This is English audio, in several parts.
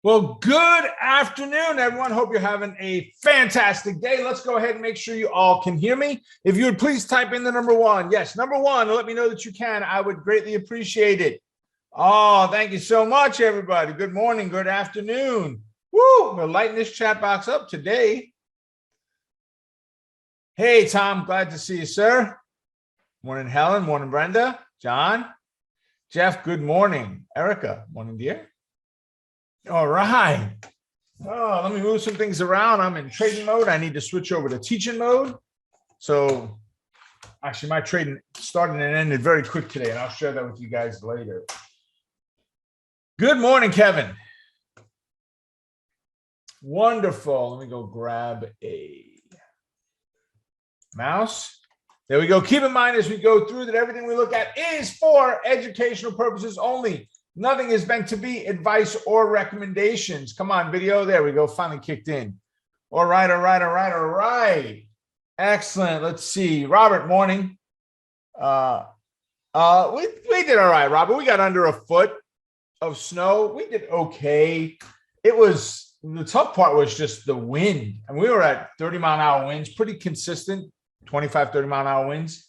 Well, good afternoon, everyone. Hope you're having a fantastic day. Let's go ahead and make sure you all can hear me. If you would please type in the number one. Yes, number one. Let me know that you can. I would greatly appreciate it. Oh, thank you so much, everybody. Good morning. Good afternoon. Woo! We're lighting this chat box up today. Hey, Tom. Glad to see you, sir. Morning, Helen. Morning, Brenda. John. Jeff, good morning. Erica. Morning, dear. All right. Oh, let me move some things around. I'm in trading mode. I need to switch over to teaching mode. So actually my trading started and ended very quick today, and I'll share that with you guys later. Good morning, Kevin. Wonderful. Let me go grab a mouse. There we go. Keep in mind as we go through that everything we look at is for educational purposes only. Nothing is meant to be advice or recommendations. Come on, video. There we go. Finally kicked in. All right, all right, all right, all right. Excellent. Let's see. Robert, morning. We did all right, Robert. We got under a foot of snow. We did okay. It was, the tough part was just the wind. And we were at 30-mile-an-hour winds, pretty consistent, 25, 30-mile-an-hour winds.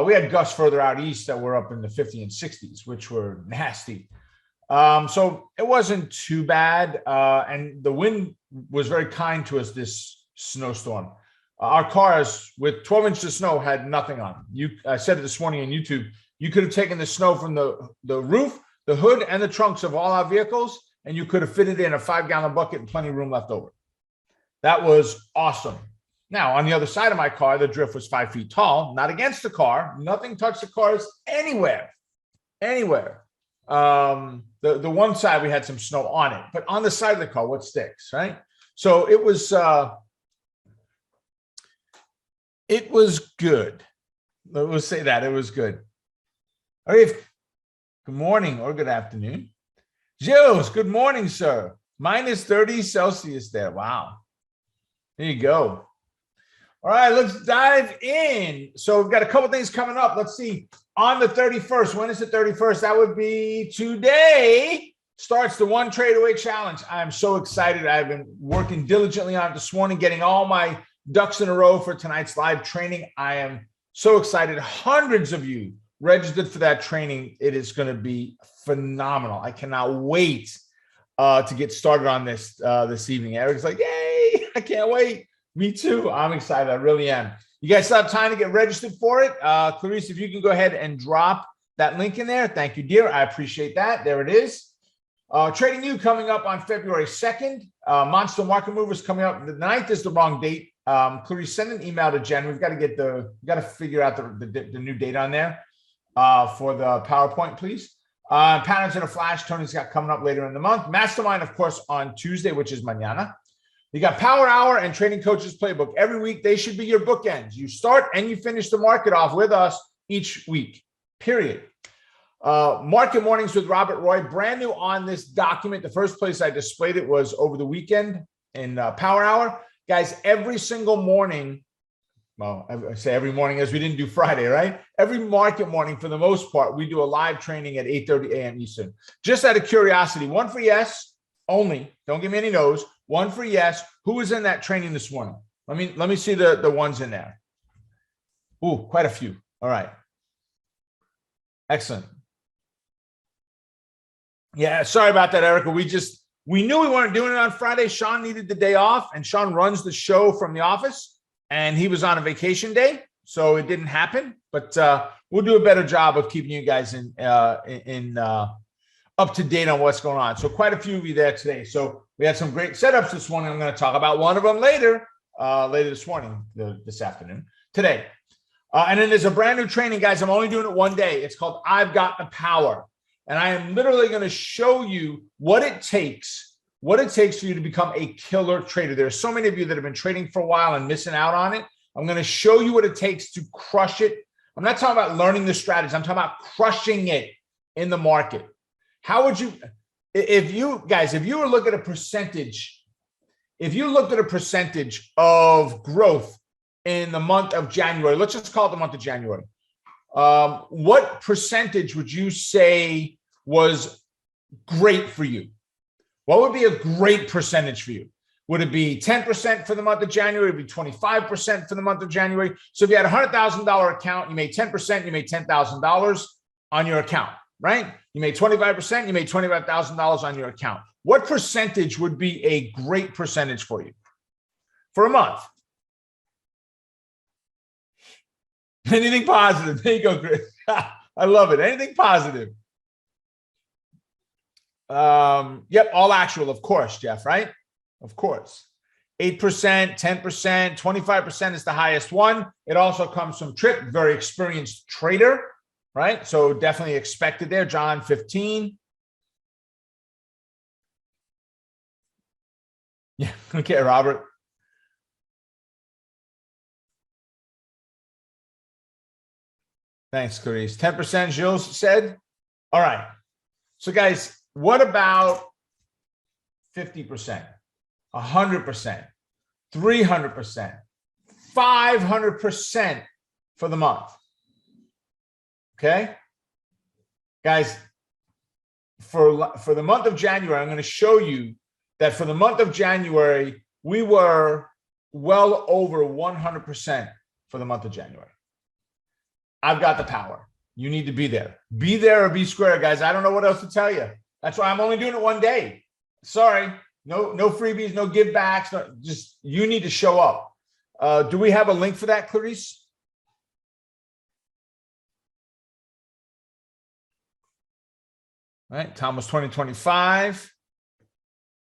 We had gusts further out east that were up in the 50 and 60s, which were nasty. So it wasn't too bad. And the wind was very kind to us this snowstorm. Our cars with 12 inches of snow had nothing on. I said it this morning on YouTube. You could have taken the snow from the roof, the hood, and the trunks of all our vehicles, and you could have fitted in a 5-gallon bucket and plenty of room left over. That was awesome. Now, on the other side of my car, the drift was 5 feet tall, not against the car. Nothing touched the cars anywhere. The one side, we had some snow on it, but on the side of the car, what sticks, right? So it was good. Let's say that. It was good. All right. Good morning or good afternoon. Jules, good morning, sir. Minus 30 Celsius there. Wow. There you go. All right, let's dive in. So we've got a couple things coming up. Let's see. On the 31st, when is the 31st? That would be today. Starts the One Trade Away Challenge. I'm so excited. I've been working diligently on it this morning, getting all my ducks in a row for tonight's live training. I am so excited. Hundreds of you registered for that training. It is going to be phenomenal. I cannot wait to get started on this this evening. Eric's like, yay, I can't wait. Me too. I'm excited. I really am. You guys still have time to get registered for it. Clarice, if you can go ahead and drop that link in there. Thank you, dear. I appreciate that. There it is. Trading You coming up on February 2nd. Monster Market Movers coming up. The 9th is the wrong date. Clarice, send an email to Jen. We've got to figure out the new date on there for the PowerPoint, please. Patterns in a Flash, Tony's got coming up later in the month. Mastermind, of course, on Tuesday, which is mañana. You got Power Hour and Trading Coaches Playbook. Every week, they should be your bookends. You start and you finish the market off with us each week, period. Market Mornings with Robert Roy, brand new on this document. The first place I displayed it was over the weekend in Power Hour. Guys, every single morning, well, I say every morning as we didn't do Friday, right? Every market morning, for the most part, we do a live training at 8:30 a.m. Eastern. Just out of curiosity, one for yes only. Don't give me any no's. One for yes. Who was in that training this morning? Let me see the ones in there. Ooh, quite a few. All right. Excellent. Yeah, sorry about that, Erica. We knew we weren't doing it on Friday. Sean needed the day off, and Sean runs the show from the office, and he was on a vacation day, so it didn't happen. But we'll do a better job of keeping you guys in up to date on what's going on. So quite a few of you there today. So we had some great setups this morning. I'm going to talk about one of them later this morning, this afternoon, today. And then there's a brand new training, guys. I'm only doing it one day. It's called I've Got the Power. And I am literally going to show you what it takes for you to become a killer trader. There are so many of you that have been trading for a while and missing out on it. I'm going to show you what it takes to crush it. I'm not talking about learning the strategy. I'm talking about crushing it in the market. How would you, if you were looking at a percentage, if you looked at a percentage of growth in the month of January, let's just call it the month of January, what percentage would you say was great for you? What would be a great percentage for you? Would it be 10% for the month of January? Would it be 25% for the month of January? So if you had a $100,000 account, you made 10%, you made $10,000 on your account, right? You made 25%, you made $25,000 on your account. What percentage would be a great percentage for you for a month? Anything positive? There you go, Chris. I love it. Anything positive? Yep, all actual, of course, Jeff, right? Of course. 8%, 10%, 25% is the highest one. It also comes from Tripp, very experienced trader, right? So definitely expected there. John, 15. Yeah, okay, Robert. Thanks, Clarice. 10%, Jules said. All right. So, guys, what about 50%, 100%, 300%, 500% for the month? Okay, guys, for the month of January, I'm going to show you that for the month of January, we were well over 100% for the month of January. I've got the power. You need to be there. Be there or be square, guys. I don't know what else to tell you. That's why I'm only doing it one day. Sorry. No freebies, no give backs. No, just you need to show up. Do we have a link for that, Clarice? All right. Thomas 2025.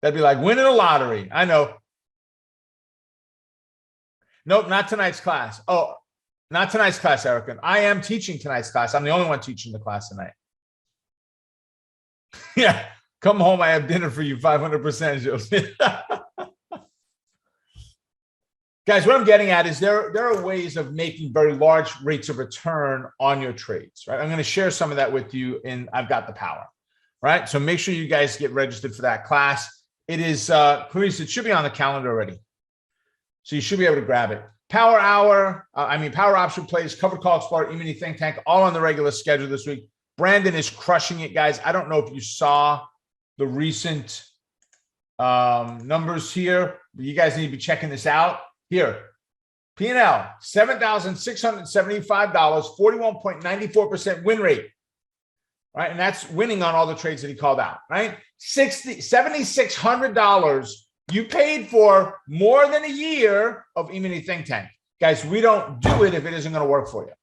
That'd be like winning a lottery. I know. Nope, not tonight's class. Oh, not tonight's class, Erica. I am teaching tonight's class. I'm the only one teaching the class tonight. Yeah, come home. I have dinner for you, 500%, Joseph. Guys, what I'm getting at is there are ways of making very large rates of return on your trades, right? I'm going to share some of that with you, and I've got the power, right? So make sure you guys get registered for that class. It is, Clarice, it should be on the calendar already. So you should be able to grab it. Power Hour, Power Option Plays, Covered Call Explorer, E-mini Think Tank, all on the regular schedule this week. Brandon is crushing it, guys. I don't know if you saw the recent numbers here, but you guys need to be checking this out. Here, P&L, $7,675, 41.94% win rate, right? And that's winning on all the trades that he called out, right? $7,600 you paid for more than a year of E-mini Think Tank. Guys, we don't do it if it isn't going to work for you.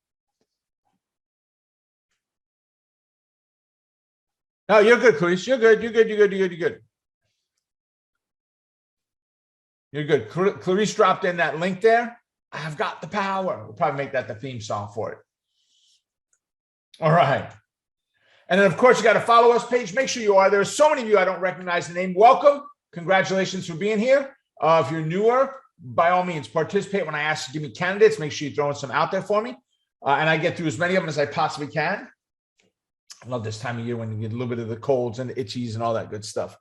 No, you're good, Clarice. You're good. You're good. You're good. You're good. You're good. You're good. Clarice dropped in that link there. I've got the power. We'll probably make that the theme song for it. All right. And then, of course, you got a follow us page. Make sure you are. There are so many of you I don't recognize the name. Welcome. Congratulations for being here. If you're newer, by all means, participate when I ask you to give me candidates. Make sure you're throwing some out there for me. And I get through as many of them as I possibly can. I love this time of year when you get a little bit of the colds and the itchies and all that good stuff.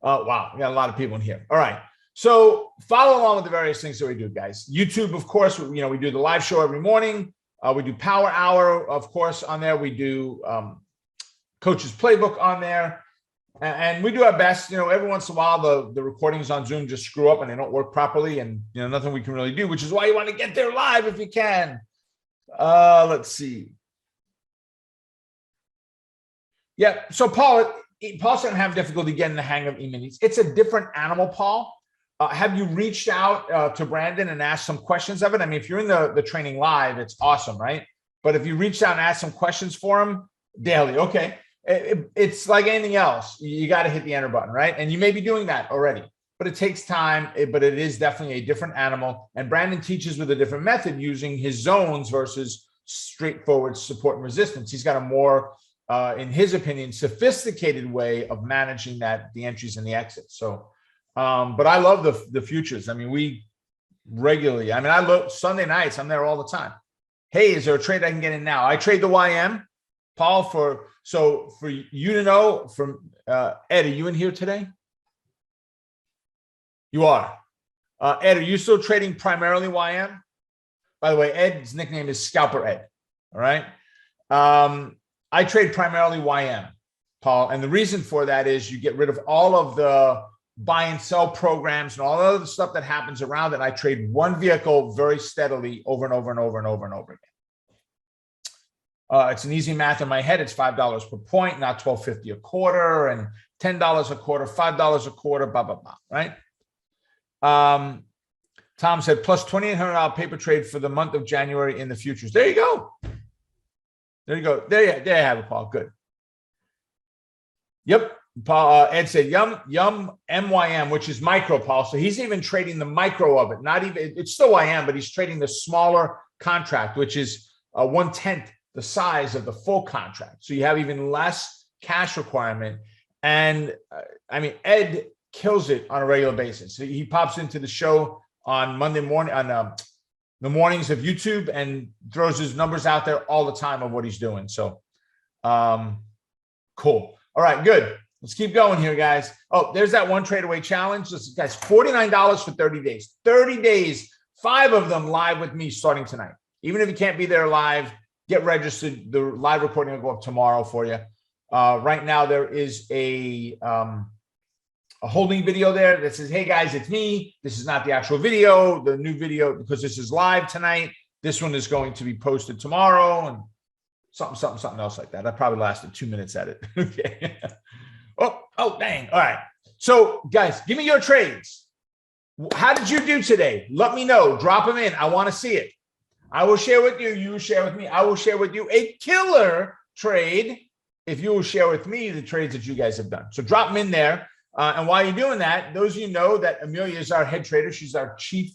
Wow, we got a lot of people in here. All right. So follow along with the various things that we do, guys. YouTube, of course, we do the live show every morning. We do Power Hour, of course, on there. We do Coach's Playbook on there. And we do our best. Every once in a while, the recordings on Zoom just screw up and they don't work properly, and nothing we can really do, which is why you want to get there live if you can. Let's see. Yeah. So Paul's going to have difficulty getting the hang of E-minis. It's a different animal, Paul. Have you reached out to Brandon and asked some questions of it? I mean, if you're in the training live, it's awesome, right? But if you reached out and asked some questions for him daily, okay. It's like anything else. You got to hit the enter button, right? And you may be doing that already, but it takes time, but it is definitely a different animal. And Brandon teaches with a different method using his zones versus straightforward support and resistance. He's got a more, in his opinion, sophisticated way of managing the entries and the exits. So, but I love the futures. I mean, we regularly, I look Sunday nights, I'm there all the time. Hey, is there a trade I can get in now? I trade the YM, Paul, for you to know from Ed, are you in here today? You are. Ed, are you still trading primarily YM? By the way, Ed's nickname is Scalper Ed. All right. I trade primarily YM. Paul. And the reason for that is you get rid of all of the buy and sell programs and all the other stuff that happens around it. I trade one vehicle very steadily over and over and over and over and over again. It's an easy math in my head. It's $5 per point, not $12.50 a quarter, and $10 a quarter, $5 a quarter, blah, blah, blah, right? Tom said, plus $2,800 paper trade for the month of January in the futures. There you go. There you go. There you have it, Paul. Good. Yep. Paul, Ed said, Yum MYM, which is micro, Paul. So he's even trading the micro of it. Not even, it's still YM, but he's trading the smaller contract, which is 1/10 the size of the full contract. So you have even less cash requirement. And I mean, Ed kills it on a regular basis. So he pops into the show on Monday morning, on the mornings of YouTube, and throws his numbers out there all the time of what he's doing. So cool. All right, good. Let's keep going here, guys. Oh, there's that one trade away challenge. Listen, guys, $49 for 30 days. 30 days, 5 of them live with me starting tonight. Even if you can't be there live, get registered. The live recording will go up tomorrow for you. Right now, there is a holding video there that says, hey, guys, it's me. This is not the actual video. The new video, because this is live tonight, this one is going to be posted tomorrow, and something else like that. That probably lasted 2 minutes at it. Okay. Oh, dang. All right. So, guys, give me your trades. How did you do today? Let me know. Drop them in. I want to see it. I will share with you. You will share with me. I will share with you a killer trade if you will share with me the trades that you guys have done. So drop them in there. And while you're doing that, those of you know that Amelia is our head trader. She's our chief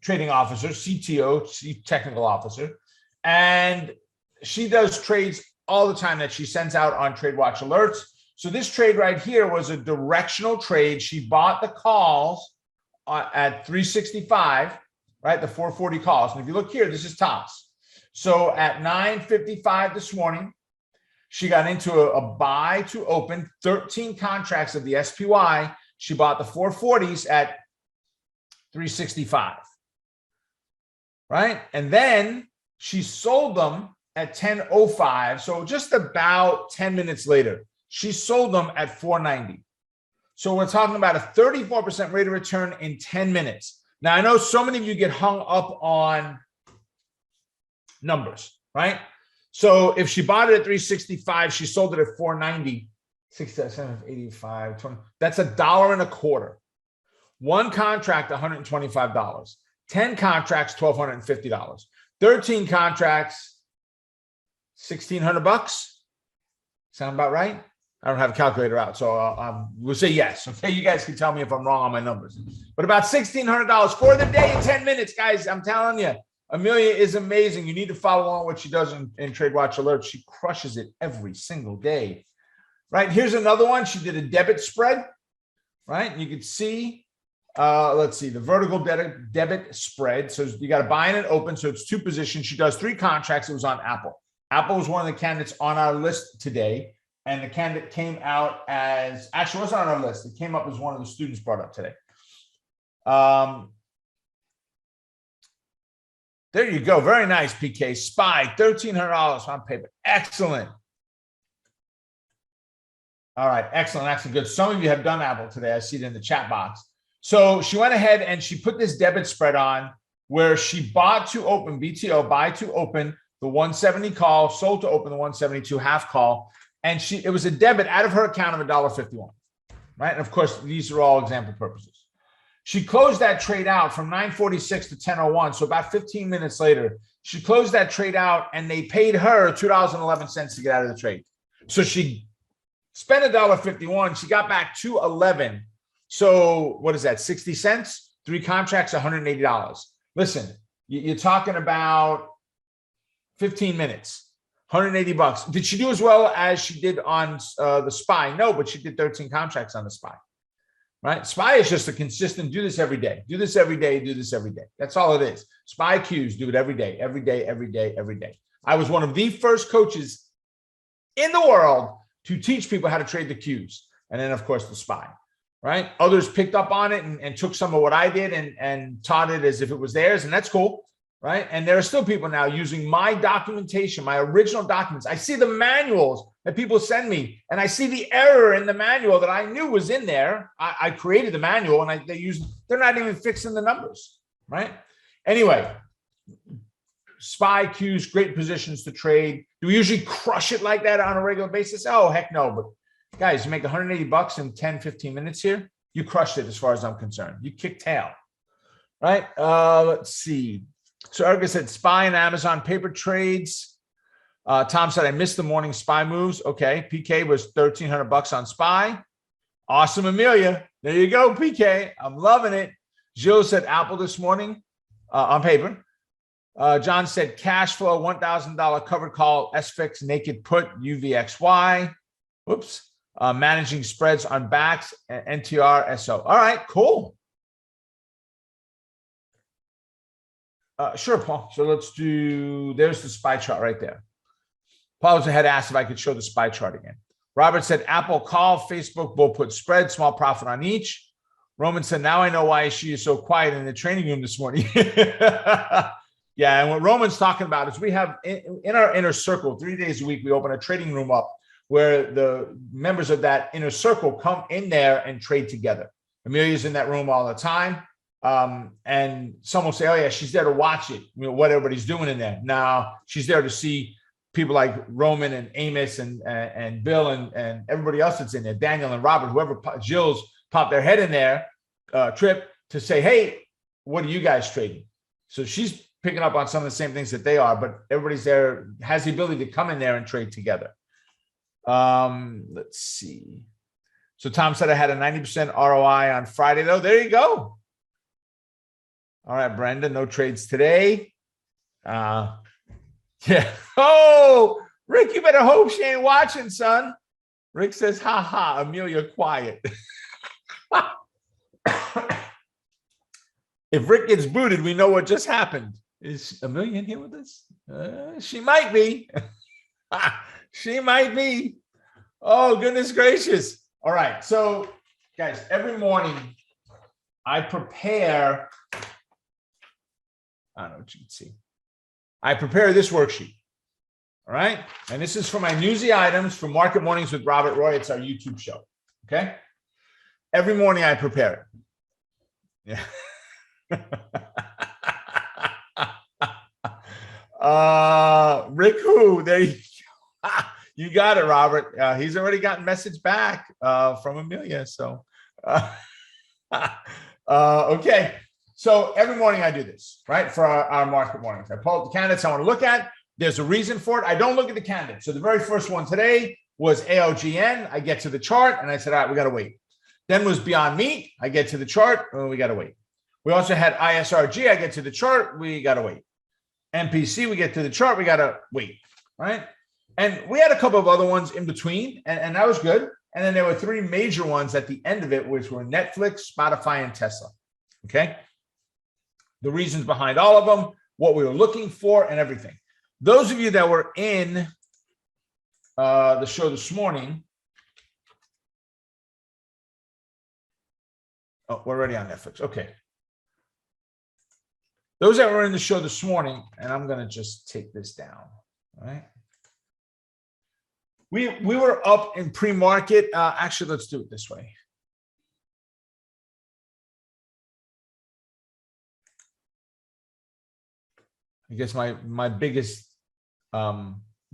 trading officer, CTO, chief technical officer. And she does trades all the time that she sends out on Trade Watch alerts. So this trade right here was a directional trade. She bought the calls at 365, right? The 440 calls. And if you look here, this is tops. So at 9:55 this morning, she got into a buy to open 13 contracts of the SPY. She bought the 440s at 365, right? And then she sold them at 10:05. So just about 10 minutes later, she sold them at 490. So we're talking about a 34% rate of return in 10 minutes. Now, I know so many of you get hung up on numbers, right? So if she bought it at 365, she sold it at 490, 67, 85, 20. That's $1.25. One contract, $125. 10 contracts, $1,250. 13 contracts, $1,600. Sound about right? I don't have a calculator out, so we'll say yes. Okay, you guys can tell me if I'm wrong on my numbers. But about $1,600 for the day in 10 minutes, guys. I'm telling you, Amelia is amazing. You need to follow along what she does in Trade Watch Alerts. She crushes it every single day. Right, here's another one. She did a debit spread, right? You can see, let's see, the vertical debit spread. So you got to buy in and open. So it's 2 positions. She does 3 contracts. It was on Apple. Apple was one of the candidates on our list today. And the candidate came out as, actually wasn't on our list. It came up as one of the students brought up today. There you go. Very nice, PK. SPY, $1,300 on paper. Excellent. All right. Excellent. Good. Some of you have done Apple today. I see it in the chat box. So she went ahead and she put this debit spread on where she bought to open, BTO, buy to open the 170 call, sold to open the 172 half call. And it was a debit out of her account of $1.51, right? And of course, these are all example purposes. She closed that trade out from 9:46 to 10:01. So about 15 minutes later, she closed that trade out and they paid her $2.11 to get out of the trade. So she spent $1.51. She got back $2.11. So what is that? 60 cents, 3 contracts, $180. Listen, you're talking about 15 minutes. $180. Did she do as well as she did on the SPY? No, but she did 13 contracts on the SPY, right? SPY is just a consistent, do this every day. Do this every day, do this every day. That's all it is. SPY Qs, do it every day, every day, every day, every day. I was one of the first coaches in the world to teach people how to trade the Qs. And then, of course, the SPY, right? Others picked up on it and took some of what I did and taught it as if it was theirs, and that's cool. right? And there are still people now using my documentation, my original documents. I see the manuals that people send me, and I see the error in the manual that I knew was in there. I created the manual, and they're not even fixing the numbers, right? Anyway, SPY cues, great positions to trade. Do we usually crush it like that on a regular basis? Oh, heck no. But guys, you make 180 bucks in 10, 15 minutes here. You crushed it as far as I'm concerned. You kicked tail, right? Let's see. So Erica said SPY and Amazon paper trades. Tom said, I missed the morning SPY moves. Okay. PK was 1,300 bucks on SPY. Awesome, Amelia. There you go, PK. I'm loving it. Jill said Apple this morning on paper. John said cash flow, $1,000 covered call, SFIX naked put, UVXY. Whoops. Managing spreads on backs, NTR, SO. All right, cool. Sure, Paul. So let's do, there's the SPY chart right there. Paul had asked if I could show the SPY chart again. Robert said Apple call, Facebook bull put spread, small profit on each. Roman said, now I know why she is so quiet in the training room this morning. Yeah, and what Roman's talking about is we have in our inner circle, 3 days a week, we open a trading room up where the members of that inner circle come in there and trade together. Amelia's in that room all the time. And some will say, oh yeah, she's there to watch it, you know, what everybody's doing in there. Now she's there to see people like Roman and Amos and Bill and everybody else that's in there, Daniel and Robert, whoever, Jill's pop their head in there, Trip, to say, hey, what are you guys trading? So she's picking up on some of the same things that they are, but everybody's there, has the ability to come in there and trade together. Let's see. So Tom said I had a 90% ROI on Friday, though. There you go. All right, Brenda, no trades today. Yeah. Oh, Rick, you better hope she ain't watching, son. Rick says, ha ha, Amelia, quiet. If Rick gets booted, we know what just happened. Is Amelia in here with us? She might be. She might be. Oh, goodness gracious. All right. So, guys, every morning I prepare. I don't know what you can see. I prepare this worksheet. All right. And this is for my newsy items for Market Mornings with Robert Roy. It's our YouTube show. Okay. Every morning I prepare it. Yeah. Rick who? There you go. You got it, Robert. He's already gotten message back from Amelia. So okay. So every morning I do this, right? For our market mornings. I pull up the candidates I want to look at. There's a reason for it. I don't look at the candidates. So the very first one today was ALGN. I get to the chart and I said, all right, we got to wait. Then was Beyond Meat. I get to the chart. Oh, we got to wait. We also had ISRG. I get to the chart. We got to wait. MPC. We get to the chart. We got to wait. Right. And we had a couple of other ones in between, and that was good. And then there were three major ones at the end of it, which were Netflix, Spotify, and Tesla. Okay. The reasons behind all of them, what we were looking for, and everything. Those of you that were in the show this morning, oh, we're already on Netflix. Okay. Those that were in the show this morning, and I'm going to just take this down. All right. We were up in pre-market. Actually, let's do it this way. I guess my biggest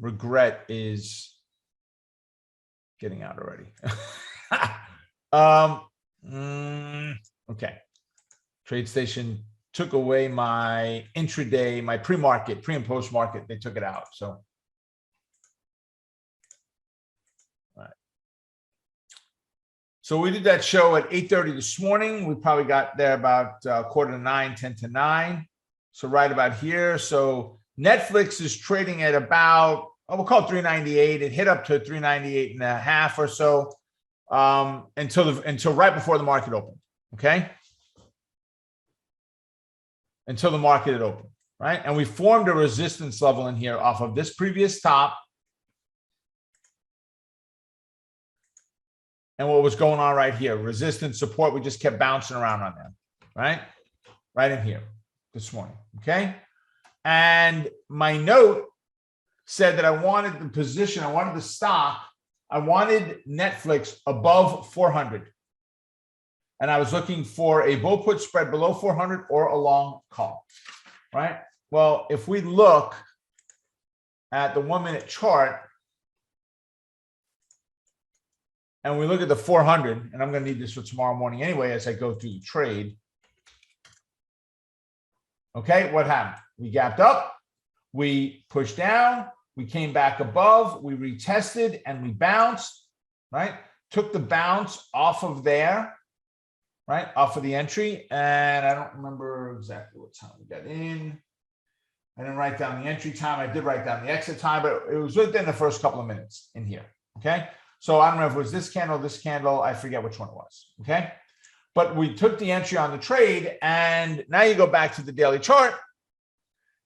regret is getting out already. Okay. TradeStation took away my intraday, my pre-market, pre and post-market. They took it out. So, all right. So we did that show at 8:30 this morning. We probably got there about 8:45, 10 to 9. So right about here. So Netflix is trading at about, we'll call it 398. It hit up to 398 and a half or so until right before the market opened. Okay. Until the market had opened, right? And we formed a resistance level in here off of this previous top. And what was going on right here, resistance, support, we just kept bouncing around on them, right? Right in here this morning, okay? And my note said that I wanted the position, I wanted the stock, I wanted Netflix above 400. And I was looking for a bull put spread below 400 or a long call, right? Well, if we look at the 1 minute chart and we look at the 400, and I'm going to need this for tomorrow morning anyway as I go through the trade. Okay, what happened? We gapped up, we pushed down, we came back above, we retested, and we bounced, right? Took the bounce off of there, right? Off of the entry. And I don't remember exactly what time we got in. I didn't write down the entry time. I did write down the exit time, but it was within the first couple of minutes in here, okay? So I don't know if it was this candle, I forget which one it was, okay? But we took the entry on the trade, and now you go back to the daily chart,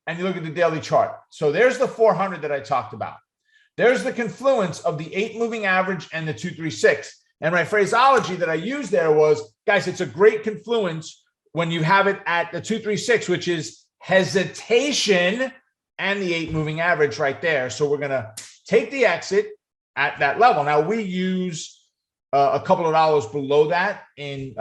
and you look at the daily chart. So there's the 400 that I talked about. There's the confluence of the 8 moving average and the 236. And my phraseology that I used there was, guys, it's a great confluence when you have it at the 236, which is hesitation and the 8 moving average right there. So we're going to take the exit at that level. Now we use a couple of dollars below that in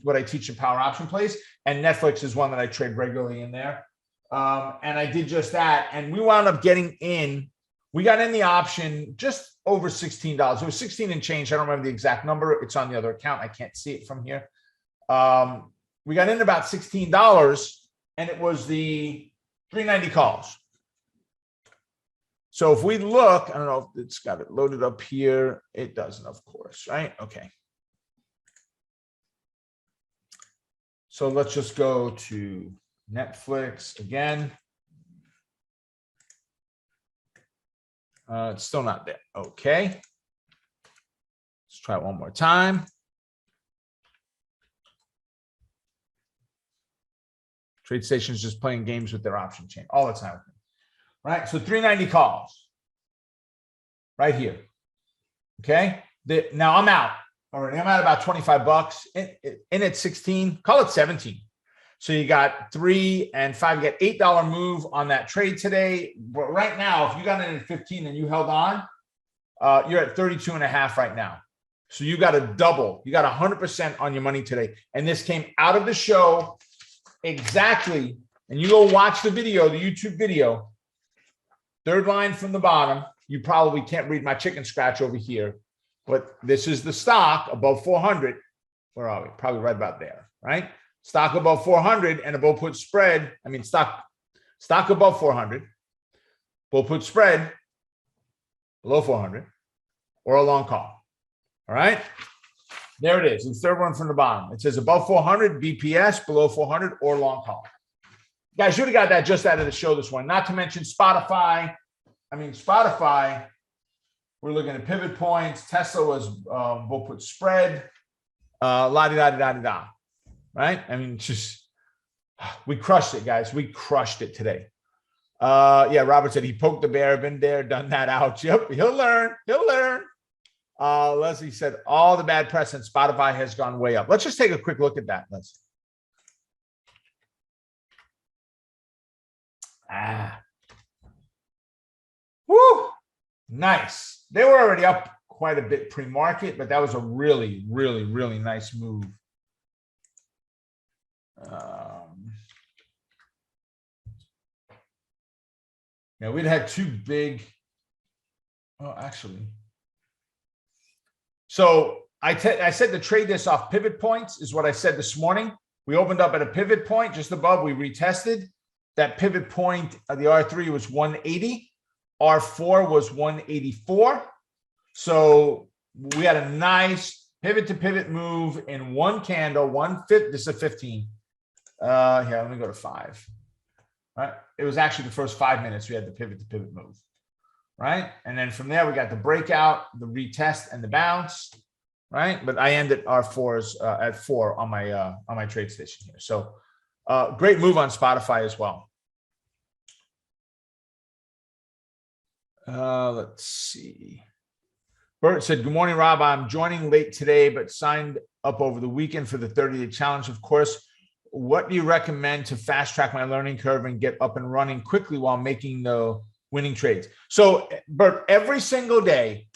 what I teach in power option plays, and Netflix is one that I trade regularly in there. And I did just that, and we wound up getting in. We got in the option just over $16. It was 16 and change. I don't remember the exact number. It's on the other account. I can't see it from here. We got in about $16, and it was the 390 calls. So if we look, I don't know if it's got it loaded up here. It doesn't, of course, right? Okay. So let's just go to Netflix again. It's still not there. Okay. Let's try it one more time. TradeStation is just playing games with their option chain all the time. Right? So 390 calls right here. Okay. Now I'm out already. I'm at about 25 bucks in at 16, call it 17. So you got 3 and 5, you got $8 move on that trade today. But right now, if you got in at 15 and you held on, you're at 32.5 right now. So you got a double. You got 100% on your money today. And this came out of the show exactly. And you go watch the video, the YouTube video, third line from the bottom. You probably can't read my chicken scratch over here, but this is the stock above 400. Where are we? Probably right about there, right? Stock above 400 and a bull put spread. I mean, stock above 400, bull put spread below 400, or a long call. All right. There it is. The third one from the bottom. It says above 400, BPS, below 400, or long call. Guys, should have got that just out of the show this one. Not to mention Spotify. I mean, Spotify, we're looking at pivot points. Tesla was bull put spread. La-di-da-di-da-di-da. Right? I mean, just we crushed it, guys. We crushed it today. Yeah, Robert said he poked the bear, been there, done that. Ouch. Yep, he'll learn. He'll learn. Leslie said all the bad press and Spotify has gone way up. Let's just take a quick look at that. Let's. Woo! Nice. They were already up quite a bit pre-market, but that was a really, really, really nice move. Yeah, we'd had two big. Oh, actually. So I said to trade this off pivot points is what I said this morning. We opened up at a pivot point just above. We retested that pivot point. The R3 was 180. R4 was 184. So we had a nice pivot to pivot move in one candle, 1/5. This is a 15. Here, let me go to 5. Right. It was actually the first 5 minutes we had the pivot to pivot move. Right. And then from there, we got the breakout, the retest, and the bounce. Right. But I ended R4s at 4 on my trade station here. So great move on Spotify as well. Let's see. Bert said, good morning, Rob. I'm joining late today, but signed up over the weekend for the 30-day challenge. Of course, what do you recommend to fast track my learning curve and get up and running quickly while making the winning trades? So, Bert, every single day,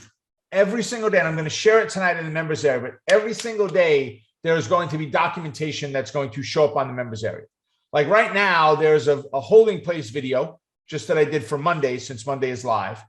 and I'm going to share it tonight in the members area, but every single day, there's going to be documentation that's going to show up on the members area. Like right now, there's a holding place video just that I did for Monday, since Monday is live.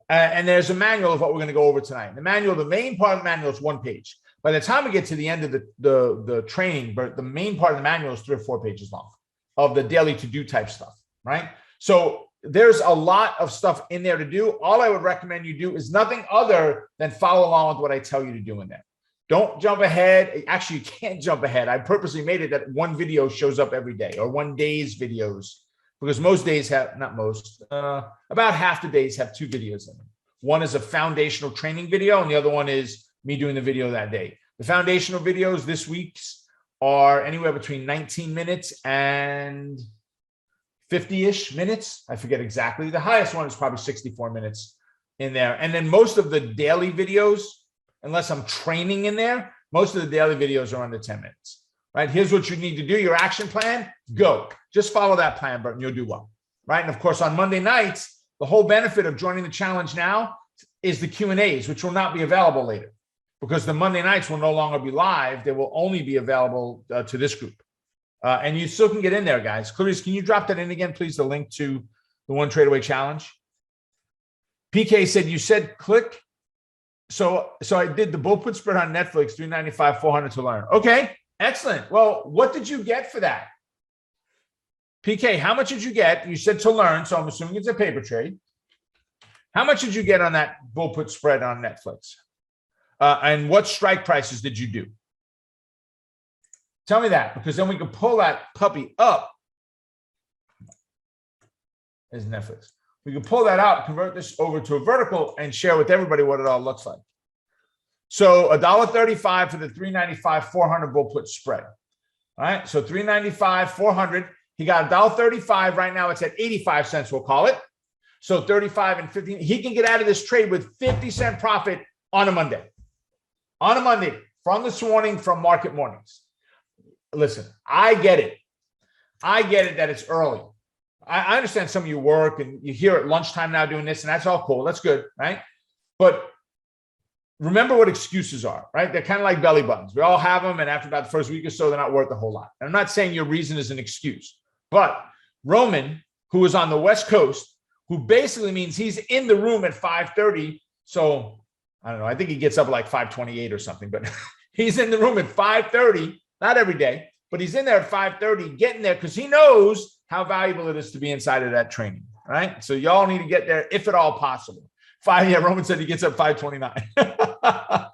And there's a manual of what we're going to go over tonight. The manual, the main part of the manual is 1 page. By the time we get to the end of the training, but the main part of the manual is 3 or 4 pages long of the daily to-do type stuff, right? So there's a lot of stuff in there to do. All I would recommend you do is nothing other than follow along with what I tell you to do in there. Don't jump ahead. Actually, you can't jump ahead. I purposely made it that one video shows up every day, or one day's videos, because most days have, not most, about half the days have 2 videos in them. One is a foundational training video, and the other one is me doing the video that day. The foundational videos this week's are anywhere between 19 minutes and 50-ish minutes. I forget exactly. The highest one is probably 64 minutes in there. And then most of the daily videos, unless I'm training in there, most of the daily videos are under 10 minutes, right? Here's what you need to do. Your action plan, go. Just follow that plan, Bert, and you'll do well, right? And of course, on Monday nights, the whole benefit of joining the challenge now is the Q&As, which will not be available later, because the Monday nights will no longer be live. They will only be available to this group. And you still can get in there, guys. Clarice, can you drop that in again, please, the link to the One Trade Away Challenge? PK said, you said click. So I did the bull put spread on Netflix, $395, $400 to learn. Okay, excellent. Well, what did you get for that? PK, how much did you get? You said to learn, so I'm assuming it's a paper trade. How much did you get on that bull put spread on Netflix? And what strike prices did you do? Tell me that, because then we can pull that puppy up. There's Netflix. We can pull that out, convert this over to a vertical, and share with everybody what it all looks like. So $1.35 for the $395, $400 bull put spread. All right, so $395, $400. He got $1.35. Right now it's at 85 cents, we'll call it. So 35 and 15. He can get out of this trade with 50-cent profit on a Monday. On a Monday, from this morning, from market mornings. Listen, I get it. I get it that it's early. I understand some of you work and you hear at lunchtime now doing this, and that's all cool. That's good, right? But remember what excuses are, right? They're kind of like belly buttons. We all have them, and after about the first week or so, they're not worth a whole lot. And I'm not saying your reason is an excuse, but Roman, who is on the West Coast, who basically means he's in the room at 5:30. So I don't know. I think he gets up at like 5:28 or something, but he's in the room at 5:30, not every day, but he's in there at 5:30, getting there because he knows how valuable it is to be inside of that training, right? So y'all need to get there if at all possible. Roman said he gets up 5:29.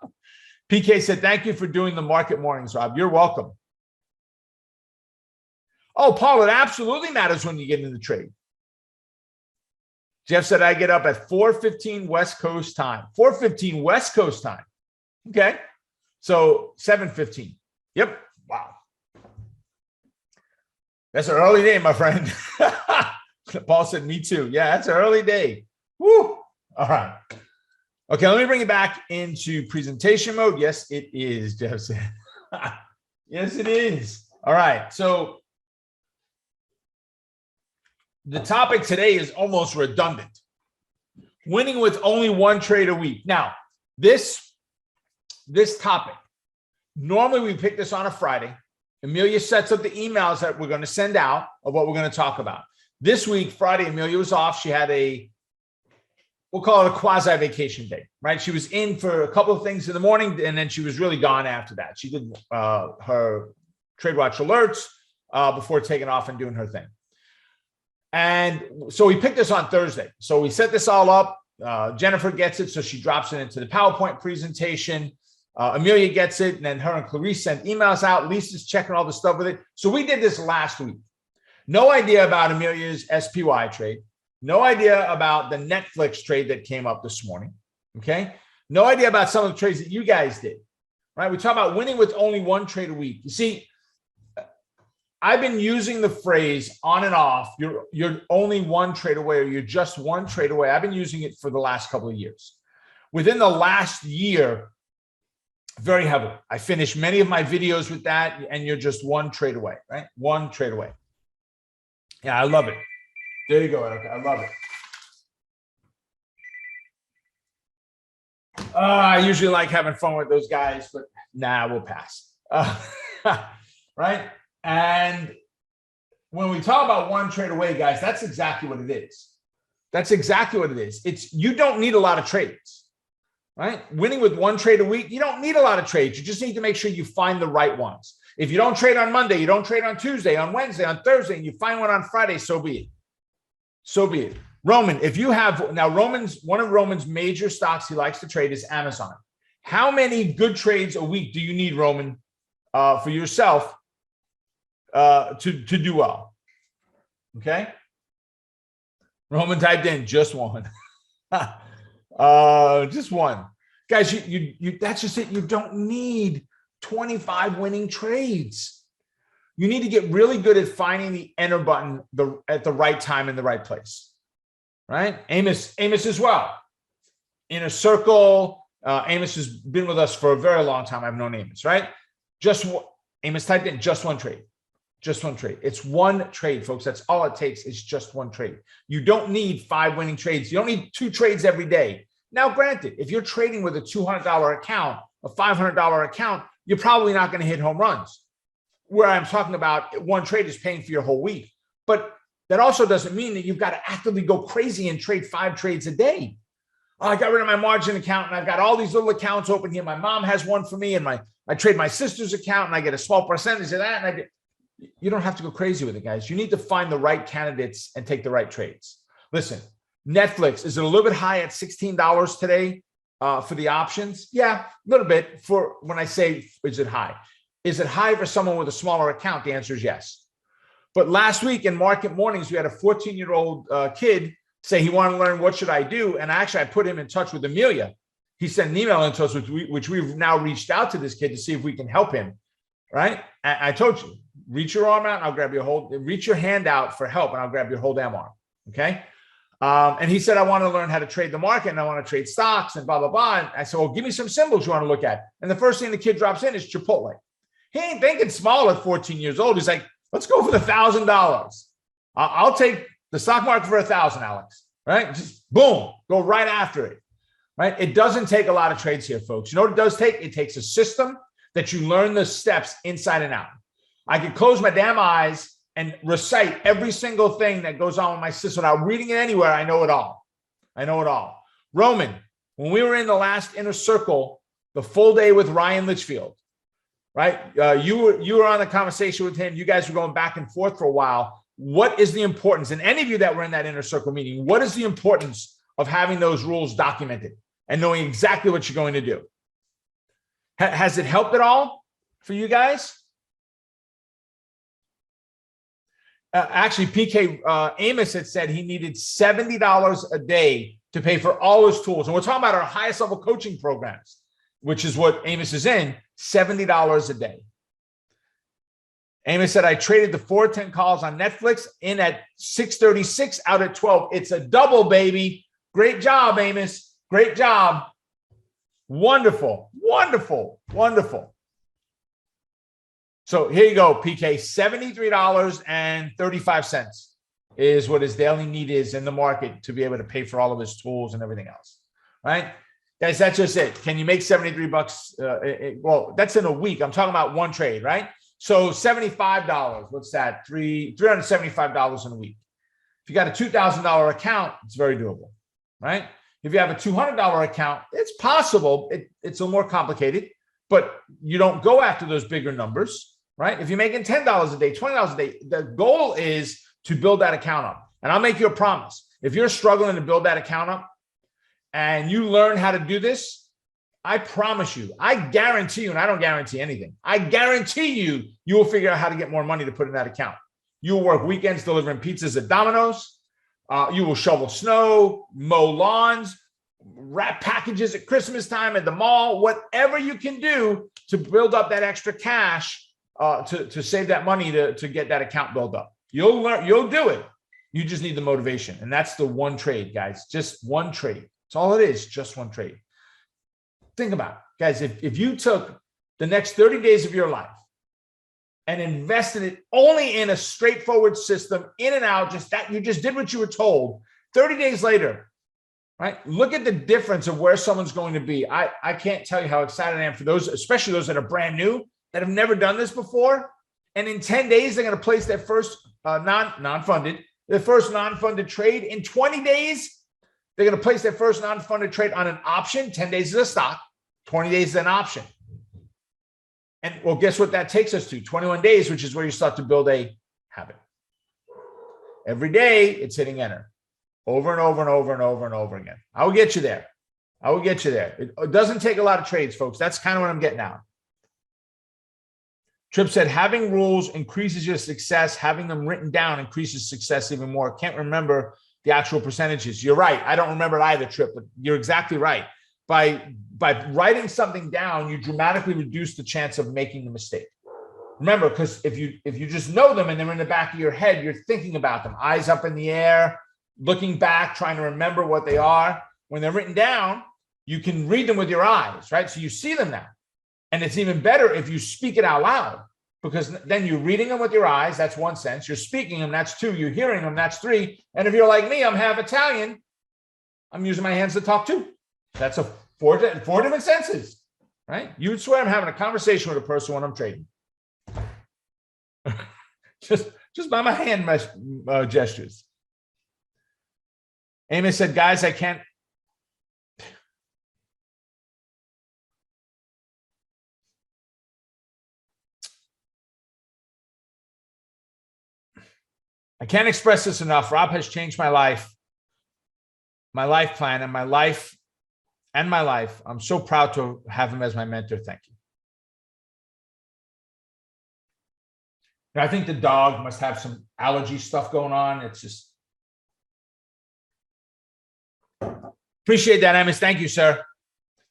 PK said, thank you for doing the market mornings, Rob. You're welcome. Oh, Paul, it absolutely matters when you get into the trade. Jeff said, I get up at 4:15 West Coast time. 4:15 West Coast time. Okay. So 7:15. Yep. Wow. That's an early day, my friend. Paul said, me too. Yeah, that's an early day. Woo. All right. Okay, let me bring it back into presentation mode. Yes, it is, Jeff said. Yes, it is. All right. So the topic today is almost redundant. Winning with only one trade a week. Now, this topic, normally we pick this on a Friday. Amelia sets up the emails that we're going to send out of what we're going to talk about. This week, Friday, Amelia was off. She had we'll call it a quasi-vacation day, right? She was in for a couple of things in the morning, and then she was really gone after that. She did her Trade Watch alerts before taking off and doing her thing. And so we picked this on Thursday. So we set this all up. Jennifer gets it, so she drops it into the PowerPoint presentation. Amelia gets it, and then her and Clarice sent emails out. Lisa's checking all the stuff with it. So we did this last week. No idea about Amelia's SPY trade. No idea about the Netflix trade that came up this morning. Okay. No idea about some of the trades that you guys did. Right. We talk about winning with only one trade a week. You see, I've been using the phrase on and off. You're only one trade away, or you're just one trade away. I've been using it for the last couple of years. Within the last year, very heavily. I finish many of my videos with that, and you're just one trade away, right? One trade away. Yeah, I love it. There you go, Erica. I love it. I usually like having fun with those guys, but nah, we'll pass. Right? And when we talk about one trade away, guys, that's exactly what it is. That's exactly what it is. It's you don't need a lot of trades, right? Winning with one trade a week, you don't need a lot of trades. You just need to make sure you find the right ones. If you don't trade on Monday, you don't trade on Tuesday, on Wednesday, on Thursday, and you find one on Friday, so be it. So be it. Roman, if you have now one of Roman's major stocks he likes to trade is Amazon. How many good trades a week do you need, Roman, for yourself to do well? Okay. Roman typed in just one. Just one. Guys, you that's just it. You don't need 25 winning trades. You need to get really good at finding the enter button at the right time in the right place. Right? Amos as well. Inner Circle. Amos has been with us for a very long time. I've known Amos, right? Amos typed in just one trade. Just one trade. It's one trade, folks. That's all it takes is just one trade. You don't need 5 winning trades. You don't need 2 trades every day. Now, granted, if you're trading with a $200 account, a $500 account, you're probably not going to hit home runs. Where I'm talking about one trade is paying for your whole week. But that also doesn't mean that you've got to actively go crazy and trade 5 trades a day. Oh, I got rid of my margin account and I've got all these little accounts open here. My mom has one for me and I trade my sister's account and I get a small percentage of that. And you don't have to go crazy with it, guys. You need to find the right candidates and take the right trades. Listen, Netflix, is it a little bit high at $16 today for the options? Yeah, a little bit. For when I say, is it high? Is it high for someone with a smaller account? The answer is yes. But last week in Market Mornings, we had a 14-year-old kid say he wanted to learn what should I do. And actually, I put him in touch with Amelia. He sent an email into us, which we've now reached out to this kid to see if we can help him. Right? I told you, reach your arm out and I'll grab your whole, reach your hand out for help and I'll grab your whole damn arm. Okay? And he said, I want to learn how to trade the market and I want to trade stocks and blah, blah, blah. And I said, well, give me some symbols you want to look at. And the first thing the kid drops in is Chipotle. He ain't thinking small at 14 years old. He's like, let's go for the $1,000. I'll take the stock market for $1,000, Alex. Right? Just boom, go right after it. Right? It doesn't take a lot of trades here, folks. You know what it does take? It takes a system that you learn the steps inside and out. I could close my damn eyes and recite every single thing that goes on with my system without reading it anywhere. I know it all. I know it all. Roman, when we were in the last Inner Circle, the full day with Ryan Litchfield, right? You were on a conversation with him. You guys were going back and forth for a while. What is the importance? And any of you that were in that Inner Circle meeting, what is the importance of having those rules documented and knowing exactly what you're going to do? Has it helped at all for you guys? Actually, PK Amos had said he needed $70 a day to pay for all his tools. And we're talking about our highest level coaching programs, which is what Amos is in, $70 a day. Amos said, I traded the 410 calls on Netflix in at 636 out at 12. It's a double, baby. Great job, Amos. Great job. Wonderful, wonderful, wonderful. So here you go, PK, $73.35 is what his daily need is in the market to be able to pay for all of his tools and everything else, right? Guys, that's just it. Can you make 73 bucks? Well, that's in a week. I'm talking about one trade, right? So $75, what's that? $375 in a week. If you got a $2,000 account, it's very doable, right? If you have a $200 account, it's possible. It's a little more complicated, but you don't go after those bigger numbers. Right? If you're making $10 a day, $20 a day, the goal is to build that account up. And I'll make you a promise. If you're struggling to build that account up and you learn how to do this, I promise you, I guarantee you, and I don't guarantee anything, I guarantee you, you will figure out how to get more money to put in that account. You will work weekends delivering pizzas at Domino's. You will shovel snow, mow lawns, wrap packages at Christmas time at the mall, whatever you can do to build up that extra cash to save that money to get that account built up. You'll learn, you'll do it. You just need the motivation. And that's the one trade, guys. Just one trade. That's all it is, just one trade. Think about it. Guys, if you took the next 30 days of your life and invested it only in a straightforward system, in and out, just that you just did what you were told, 30 days later, right? Look at the difference of where someone's going to be. I can't tell you how excited I am for those, especially those that are brand new, that have never done this before. And in 10 days, they're going to place their first non-funded trade. In 20 days, they're going to place their first non-funded trade on an option. 10 days is a stock, 20 days is an option. And well, guess what that takes us to? 21 days, which is where you start to build a habit. Every day, it's hitting enter over and over and over and over and over again. I will get you there. I will get you there. It doesn't take a lot of trades, folks. That's kind of what I'm getting at. Tripp said, having rules increases your success. Having them written down increases success even more. Can't remember the actual percentages. You're right. I don't remember it either, Tripp, but you're exactly right. By writing something down, you dramatically reduce the chance of making the mistake. Remember, because if you just know them and they're in the back of your head, you're thinking about them, eyes up in the air, looking back, trying to remember what they are. When they're written down, you can read them with your eyes, right? So you see them now. And it's even better if you speak it out loud, because then you're reading them with your eyes. That's one sense. You're speaking them. That's two. You're hearing them. That's three. And if you're like me, I'm half Italian. I'm using my hands to talk too. That's four different senses, right? You would swear I'm having a conversation with a person when I'm trading. just by my hand gestures. Amos said, guys, I can't. I can't express this enough. Rob has changed my life plan, and my life. I'm so proud to have him as my mentor. Thank you. And I think the dog must have some allergy stuff going on. It's just. Appreciate that, Amos. Thank you, sir.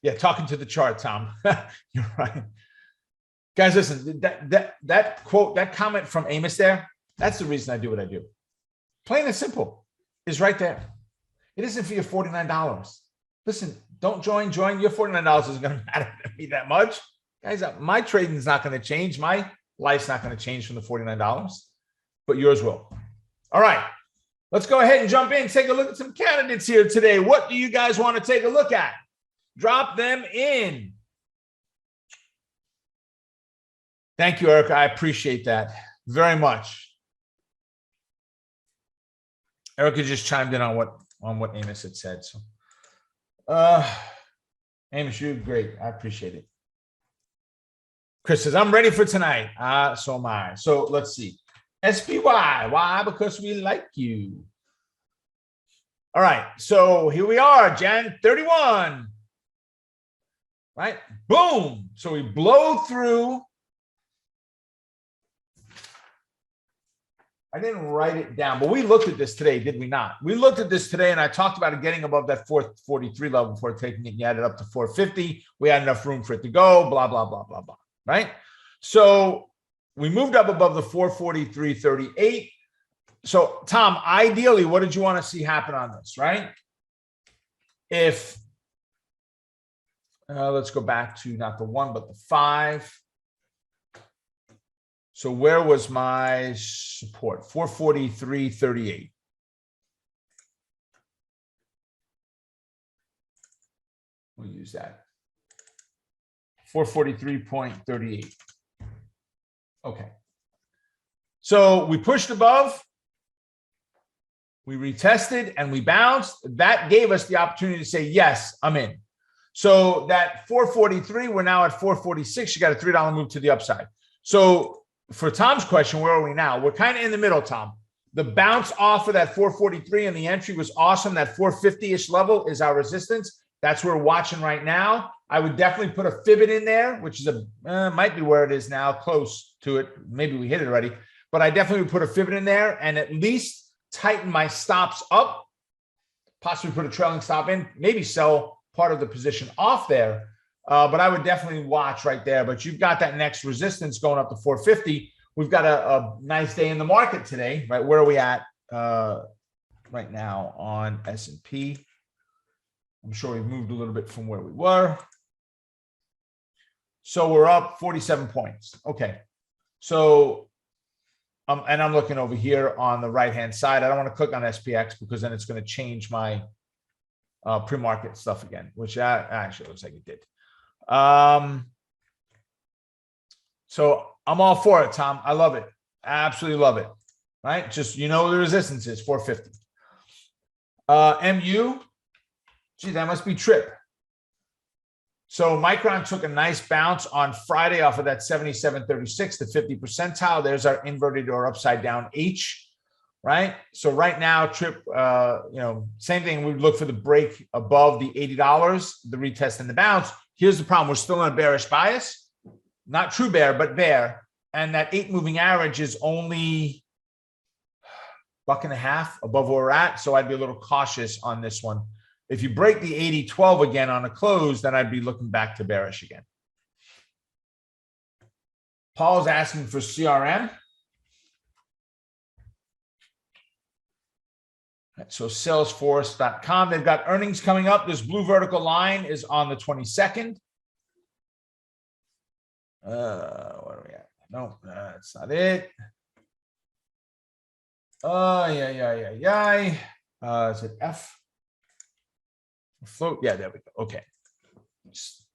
Yeah, talking to the chart, Tom. You're right. Guys, listen, that quote, that comment from Amos there, that's the reason I do what I do. Plain and simple is right there. It isn't for your $49. Listen, don't join. Your $49 isn't going to matter to me that much. Guys, my trading is not going to change. My life's not going to change from the $49, but yours will. All right. Let's go ahead and jump in. Take a look at some candidates here today. What do you guys want to take a look at? Drop them in. Thank you, Erica. I appreciate that very much. Erica just chimed in on what Amos had said. So, Amos, you're great. I appreciate it. Chris says, I'm ready for tonight. So am I. So let's see. SPY. Why? Because we like you. All right. So here we are, Jan 31. Right? Boom. So we blow through. I didn't write it down, but we looked at this today, did we not? We looked at this today, and I talked about it getting above that 443 level before taking it. You added up to 450. We had enough room for it to go, blah, blah, blah, blah, blah. Right? So we moved up above the 443.38. So, Tom, ideally, what did you want to see happen on this, right? If, let's go back to not the 1, but the 5. So where was my support? 443.38. We'll use that. 443.38. Okay. So we pushed above, we retested, and we bounced. That gave us the opportunity to say, yes, I'm in. So that 443, we're now at 446. You got a $3 move to the upside. So for Tom's question, where are we now? We're kind of in the middle, Tom. The bounce off of that 443 and the entry was awesome. That 450-ish level is our resistance. That's what we're watching right now. I would definitely put a pivot in there, which is might be where it is now, close to it. Maybe we hit it already. But I definitely would put a pivot in there and at least tighten my stops up, possibly put a trailing stop in, maybe sell part of the position off there. But I would definitely watch right there. But you've got that next resistance going up to 450. We've got a nice day in the market today, right? Where are we at right now on S&P? I'm sure we've moved a little bit from where we were. So we're up 47 points. Okay. So, and I'm looking over here on the right-hand side. I don't want to click on SPX because then it's going to change my pre-market stuff again, which actually looks like it did. So I'm all for it, Tom. I love it. Absolutely love it. Right? Just, the resistance is 450. MU, gee, that must be Trip. So Micron took a nice bounce on Friday off of that 77.36, the 50 percentile. There's our inverted or upside down H, right? So right now, Trip, same thing. We would look for the break above the $80, the retest and the bounce. Here's the problem. We're still in a bearish bias. Not true bear, but bear. And that 8 moving average is only $1.50 above where we're at. So I'd be a little cautious on this one. If you break the 80-12 again on a close, then I'd be looking back to bearish again. Paul's asking for CRM. So Salesforce.com, they've got earnings coming up. This blue vertical line is on the 22nd. What are we at? No, that's not it. Is it F? Float. Yeah, there we go. Okay.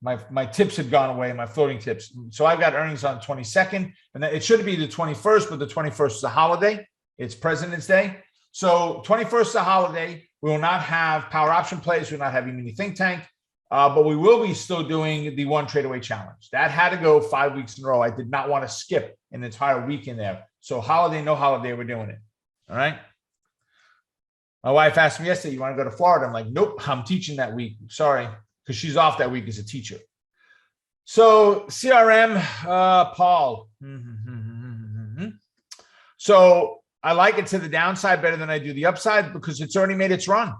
My tips had gone away, my floating tips. So I've got earnings on 22nd, and it should be the 21st, but the 21st is a holiday. It's President's Day. So 21st is a holiday. We will not have power option plays. We will not have mini think tank, but we will be still doing the one trade away challenge. That had to go 5 weeks in a row. I did not want to skip an entire week in there. So holiday, no holiday, we're doing it. All right. My wife asked me yesterday, you want to go to Florida? I'm like, nope, I'm teaching that week. Sorry, because she's off that week as a teacher. So CRM, Paul. So I like it to the downside better than I do the upside because it's already made its run.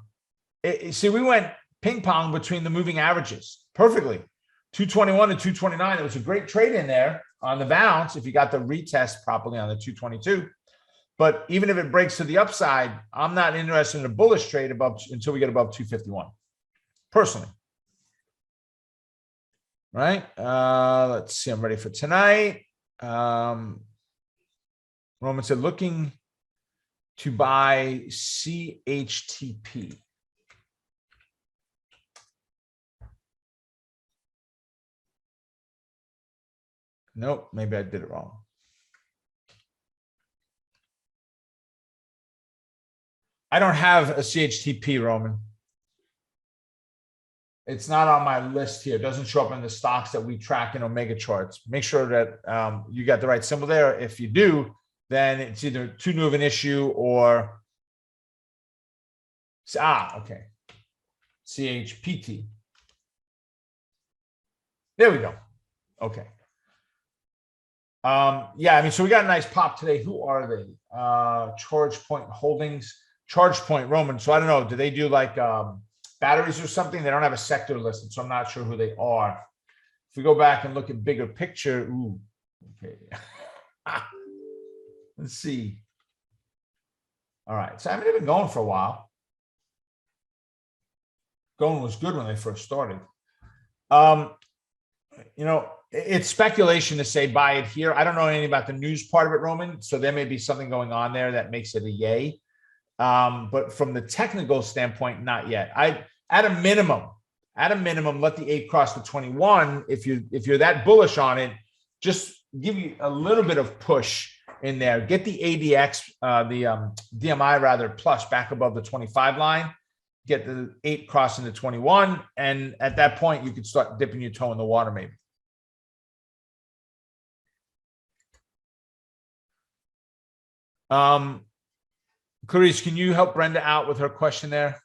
See, we went ping pong between the moving averages perfectly. 221 to 229. It was a great trade in there on the bounce if you got the retest properly on the 222. But even if it breaks to the upside, I'm not interested in a bullish trade until we get above 251, personally. Right? Let's see. I'm ready for tonight. Roman said, looking to buy CHTP. Nope, maybe I did it wrong. I don't have a CHTP, Roman. It's not on my list here. It doesn't show up in the stocks that we track in Omega charts. Make sure that you got the right symbol there. If you do, then it's either too new of an issue or okay. CHPT. There we go. Okay. Yeah, I mean, so we got a nice pop today. Who are they? ChargePoint Holdings. ChargePoint, Roman. So I don't know. Do they do like batteries or something? They don't have a sector listed, so I'm not sure who they are. If we go back and look at bigger picture, ooh, okay. Let's see. All right. So I mean, they've been going for a while. Going was good when they first started. It's speculation to say buy it here. I don't know anything about the news part of it, Roman. So there may be something going on there that makes it a yay. But from the technical standpoint, not yet. At a minimum, let the 8 cross the 21. If you're that bullish on it, just give you a little bit of push in there. Get the ADX, the DMI rather, plus back above the 25 line. Get the 8 crossing the 21, and at that point, you could start dipping your toe in the water, maybe. Clarice, can you help Brenda out with her question there?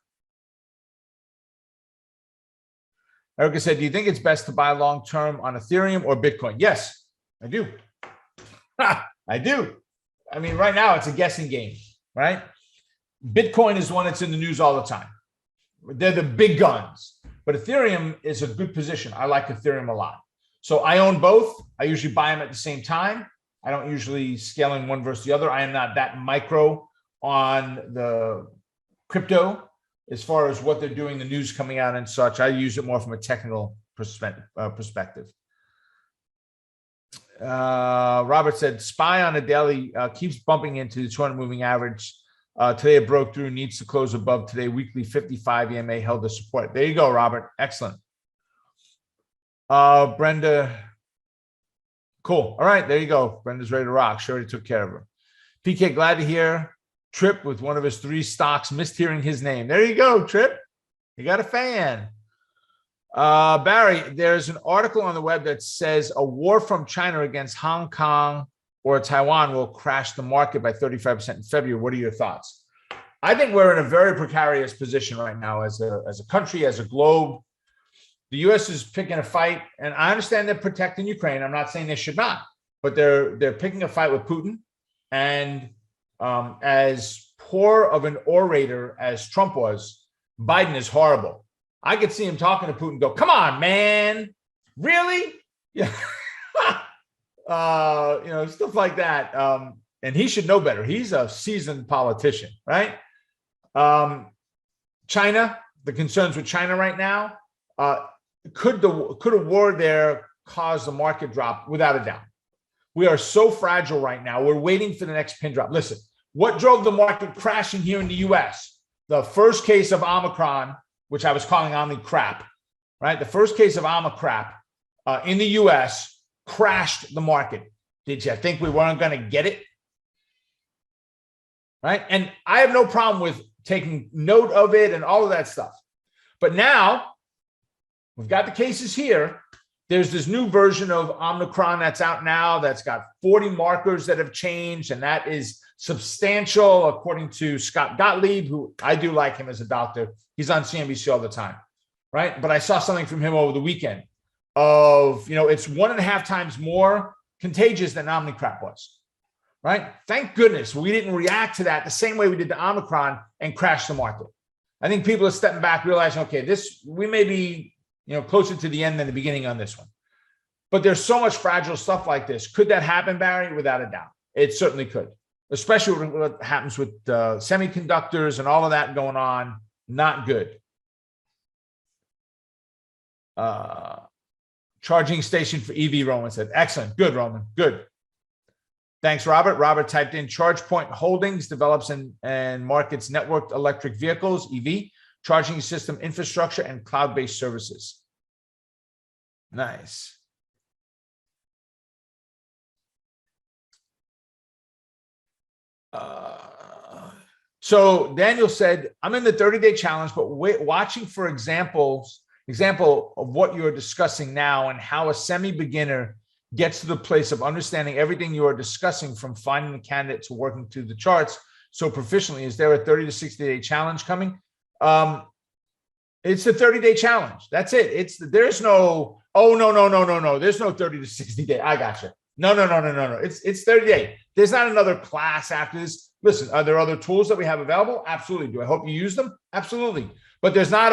Erica said, do you think it's best to buy long-term on Ethereum or Bitcoin? Yes, I do. I do. I mean, right now it's a guessing game, right? Bitcoin is one that's in the news all the time. They're the big guns, but Ethereum is a good position. I like Ethereum a lot. So I own both. I usually buy them at the same time. I don't usually scaling one versus the other. I am not that micro on the crypto as far as what they're doing, the news coming out and such. I use it more from a technical perspective. Robert said, SPY on a daily keeps bumping into the 200 moving average. Today it broke through, needs to close above today. Weekly 55 EMA held the support. There you go, Robert. Excellent. Brenda. Cool. All right, there you go. Brenda's ready to rock. She already took care of her. PK, glad to hear Trip with one of his 3 stocks. Missed hearing his name. There you go, Trip. You got a fan. Barry, there's an article on the web that says a war from China against Hong Kong or Taiwan will crash the market by 35% in February. What are your thoughts? I think we're in a very precarious position right now as a country, as a globe. The U.S. is picking a fight, and I understand they're protecting Ukraine. I'm not saying they should not, but they're picking a fight with Putin. And as poor of an orator as Trump was, Biden is horrible. I could see him talking to Putin and go, come on, man. Really? Yeah. Stuff like that. And he should know better. He's a seasoned politician, right? China, the concerns with China right now, could a war there cause the market drop? Without a doubt. We are so fragile right now. We're waiting for the next pin drop. Listen, what drove the market crashing here in the U.S.? The first case of Omicron, which I was calling Omicrap, right? The first case of Omicrap in the U.S. crashed the market. Did you think we weren't going to get it? Right? And I have no problem with taking note of it and all of that stuff. But now we've got the cases here. There's this new version of Omicron that's out now that's got 40 markers that have changed, and that is substantial, according to Scott Gottlieb, who I do like him as a doctor. He's on CNBC all the time, right? But I saw something from him over the weekend of, it's 1.5 times more contagious than Omicron was, right? Thank goodness we didn't react to that the same way we did to Omicron and crash the market. I think people are stepping back, realizing, okay, we may be closer to the end than the beginning on this one. But there's so much fragile stuff like this. Could that happen, Barry? Without a doubt. It certainly could, especially what happens with semiconductors and all of that going on. Not good. Charging station for EV, Roman said. Excellent. Good, Roman. Good. Thanks, Robert. Robert typed in ChargePoint Holdings develops and markets networked electric vehicles, EV, charging system infrastructure, and cloud-based services. Nice. So Daniel said, I'm in the 30-day challenge, but watching for example of what you're discussing now and how a semi-beginner gets to the place of understanding everything you are discussing, from finding the candidate to working through the charts so proficiently. Is there a 30 to 60-day challenge coming? It's the 30-day challenge. That's it. There's no, no. There's no 30 to 60 day. I got you. No. It's 30 day. There's not another class after this. Listen, are there other tools that we have available? Absolutely. Do I hope you use them? Absolutely. But there's not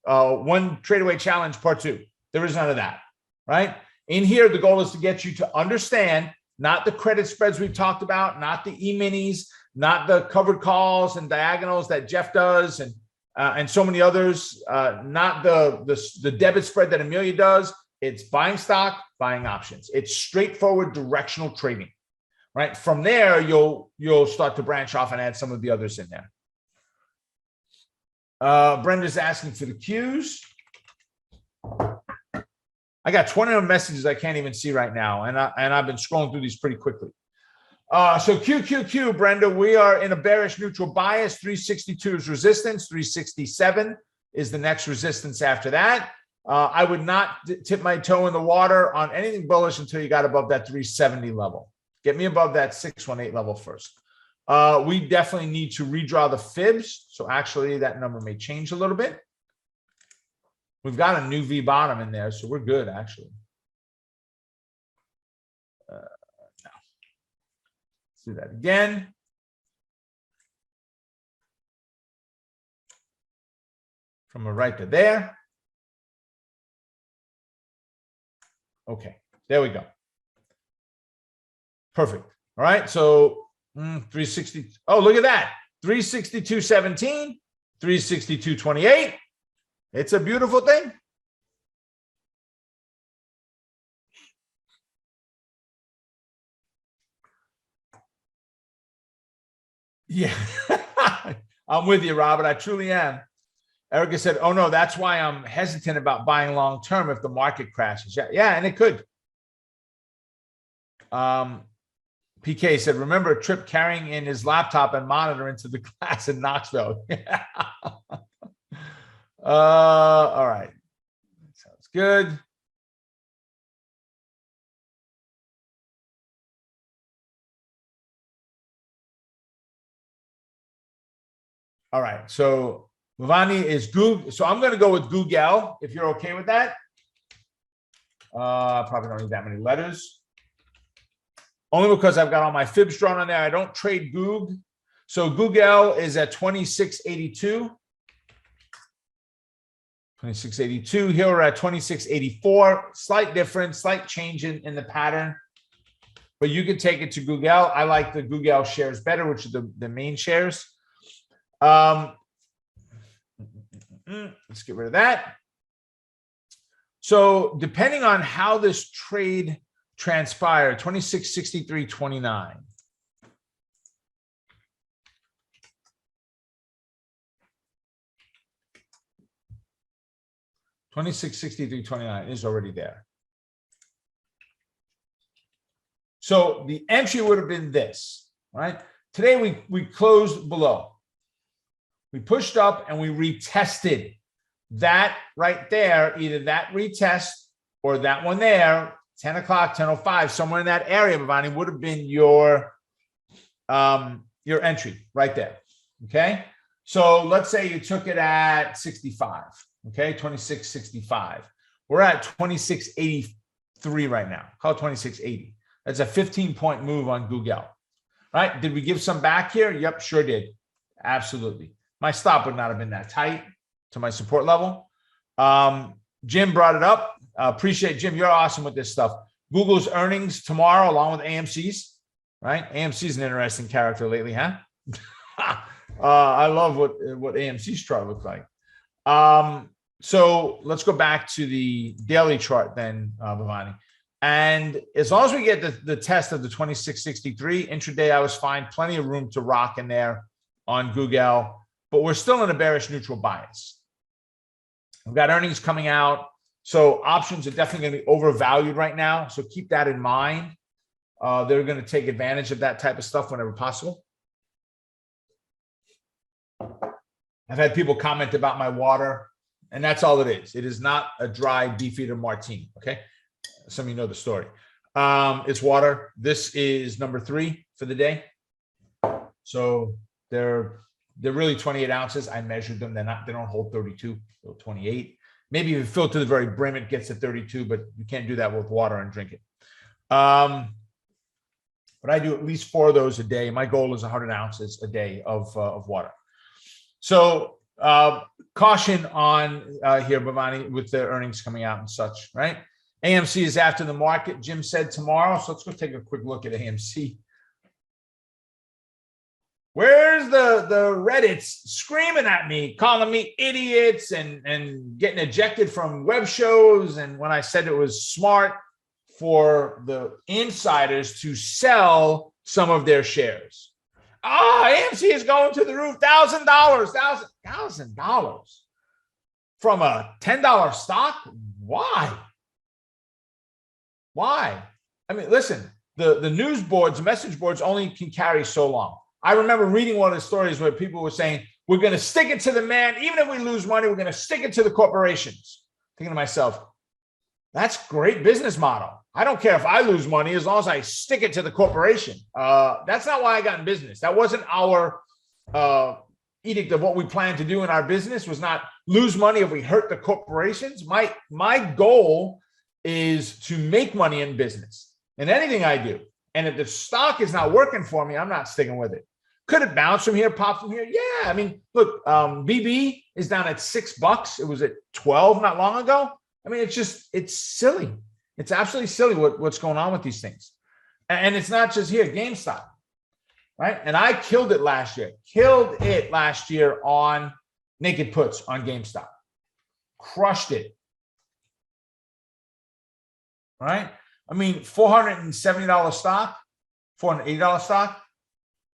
one trade away challenge part 2. There is none of that, right? In here, the goal is to get you to understand not the credit spreads we've talked about, not the E-minis, not the covered calls and diagonals that Jeff does and so many others, not the debit spread that Amelia does. It's buying stock, buying options. It's straightforward directional trading, right? From there, you'll start to branch off and add some of the others in there. Brenda's asking for the Qs. I got 20 messages I can't even see right now, and I've been scrolling through these pretty quickly. So QQQ, Brenda, we are in a bearish neutral bias. 362 is resistance. 367 is the next resistance after that. I would not tip my toe in the water on anything bullish until you got above that 370 level. Get me above that 618 level first. We definitely need to redraw the fibs. So actually that number may change a little bit. We've got a new V bottom in there, so we're good actually. Let's do that again. From a right to there. Okay, there we go. Perfect. All right, so 360. Oh, look at that. 362.17, 362.28. It's a beautiful thing. Yeah. I'm with you, Robert. I truly am. Erica said, oh, no, that's why I'm hesitant about buying long term if the market crashes. Yeah, and it could. PK said, remember Tripp carrying in his laptop and monitor into the class in Knoxville. All right. Sounds good. All right. So Vivani is Google. So I'm going to go with Google if you're okay with that. Probably don't need that many letters. Only because I've got all my fibs drawn on there. I don't trade Goog. So Google is at 2682. 2682. Here we're at 2684. Slight difference, slight change in the pattern. But you can take it to Google. I like the Google shares better, which are the main shares. Let's get rid of that. So depending on how this trade transpired, 2663.29. $26.63.29 is already there. So the entry would have been this, right? Today we closed below. We pushed up and we retested that right there, either that retest or that one there, 10 o'clock, 10:05, somewhere in that area, Bhavani, would have been your entry right there. Okay. So let's say you took it at 65. Okay, 2665. We're at 2683 right now. Call it 2680. That's a 15-point move on Google. Right? Did we give some back here? Yep, sure did. Absolutely. My stop would not have been that tight to my support level. Jim brought it up. Appreciate Jim. You're awesome with this stuff. Google's earnings tomorrow, along with AMC's. Right? AMC's an interesting character lately, huh? I love what AMC's chart looks like. So let's go back to the daily chart then, Bhavani. And as long as we get the test of the 2663 intraday, I was fine. Plenty of room to rock in there on Google, but we're still in a bearish neutral bias. We've got earnings coming out. So options are definitely going to be overvalued right now. So keep that in mind. They're going to take advantage of that type of stuff whenever possible. I've had people comment about my water, and that's all it is. It is not a dry Beefeater Martini, okay? Some of you know the story. It's water. This is number 3 for the day. So they're really 28 ounces. I measured them. They don't hold 32, so 28. Maybe if you fill to the very brim, it gets to 32, but you can't do that with water and drink it. But I do at least 4 of those a day. My goal is 100 ounces a day of water. So caution on here, Bhavani, with the earnings coming out and such, right? AMC is after the market, Jim said tomorrow. So let's go take a quick look at AMC. Where's the Reddits screaming at me, calling me idiots and getting ejected from web shows? And when I said it was smart for the insiders to sell some of their shares. AMC is going to the roof. $1,000 from a $10 stock. Why? I mean, listen, the news boards, message boards only can carry so long. I remember reading one of the stories where people were saying, we're going to stick it to the man. Even if we lose money, we're going to stick it to the corporations. Thinking to myself, that's a great business model. I don't care if I lose money as long as I stick it to the corporation. That's not why I got in business. That wasn't our edict of what we planned to do in our business, was not lose money if we hurt the corporations. My goal is to make money in business in anything I do. And if the stock is not working for me, I'm not sticking with it. Could it bounce from here, pop from here? Yeah. I mean, look, BB is down at $6. It was at 12 not long ago. I mean, it's silly. It's absolutely silly what's going on with these things. And it's not just here, GameStop, right? And I killed it last year. On naked puts on GameStop. Crushed it. Right? I mean, $470 stock, $480 stock.